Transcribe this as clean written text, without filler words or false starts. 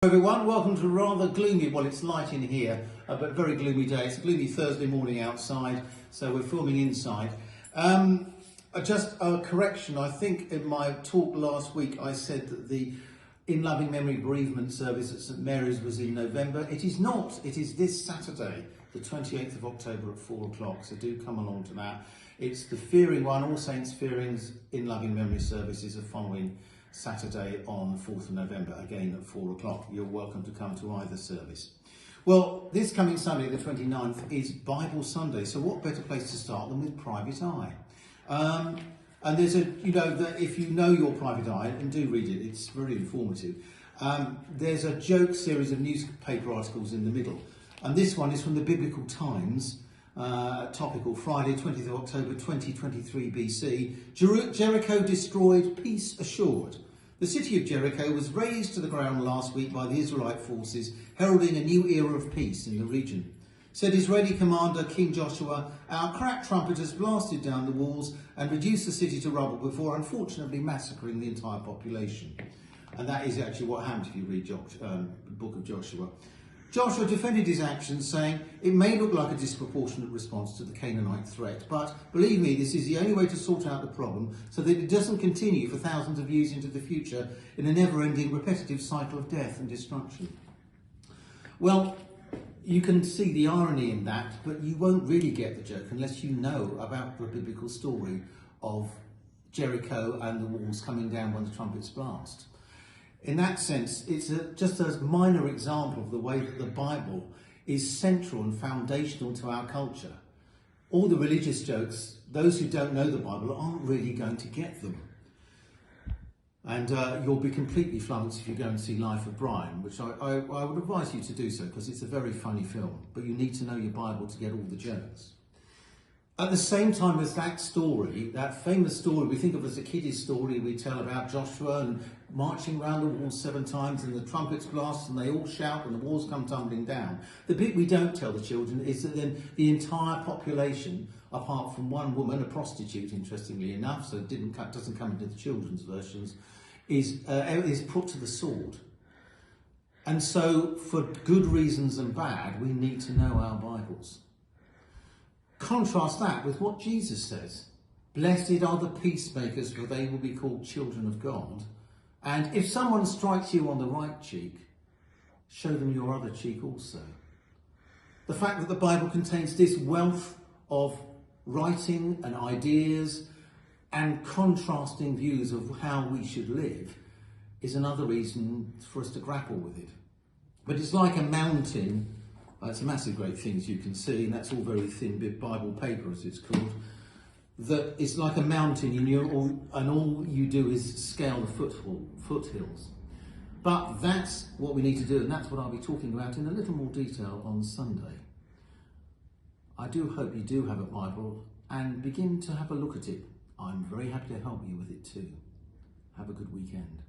Everyone, welcome to a rather gloomy, well it's light in here, but very gloomy day. It's a gloomy Thursday morning outside, so we're filming inside. Just a correction, I think in my talk last week I said that the In Loving Memory bereavement service at St Mary's was in November. It is not, it is this Saturday, the 28th of October at 4 o'clock, so do come along to that. It's the Fearing one, All Saints Fearing's In Loving Memory services are following Saturday on the 4th of November, again at 4 o'clock. You're welcome to come to either service. Well, this coming Sunday, the 29th, is Bible Sunday, so what better place to start than with Private Eye? And there's a, that if you know your Private Eye, and do read it, it's very informative, there's a joke series of newspaper articles in the middle, and this one is from the Biblical Times, topical, Friday 20th of October 2023 BC. Jericho destroyed, peace assured. The city of Jericho was razed to the ground last week by the Israelite forces, heralding a new era of peace in the region. Said Israeli commander King Joshua, our crack trumpeters blasted down the walls and reduced the city to rubble before unfortunately massacring the entire population. And that is actually what happened if you read the book of Joshua. Joshua defended his actions, saying, it may look like a disproportionate response to the Canaanite threat, but believe me, this is the only way to sort out the problem so that it doesn't continue for thousands of years into the future in a never-ending repetitive cycle of death and destruction. Well, you can see the irony in that, but you won't really get the joke unless you know about the biblical story of Jericho and the walls coming down when the trumpets blast. In that sense, it's just a minor example of the way that the Bible is central and foundational to our culture. All the religious jokes, those who don't know the Bible aren't really going to get them. And you'll be completely flummoxed if you go and see Life of Brian, which I would advise you to do so because it's a very funny film, but you need to know your Bible to get all the jokes. At the same time as that story, that famous story we think of as a kiddie's story we tell about Joshua and marching around the walls 7 times and the trumpets blast and they all shout and the walls come tumbling down. The bit we don't tell the children is that then the entire population, apart from one woman, a prostitute interestingly enough, so it doesn't come into the children's versions, is put to the sword. And so for good reasons and bad, we need to know our Bibles. Contrast that with what Jesus says. Blessed are the peacemakers, for they will be called children of God. And if someone strikes you on the right cheek, show them your other cheek also. The fact that the Bible contains this wealth of writing and ideas and contrasting views of how we should live is another reason for us to grapple with it. But it's like a mountain. It's a massive great thing, as you can see, and that's all very thin bit Bible paper, as it's called. That it's like a mountain, and all you do is scale the foothills. But that's what we need to do, and that's what I'll be talking about in a little more detail on Sunday. I do hope you do have a Bible and begin to have a look at it. I'm very happy to help you with it too. Have a good weekend.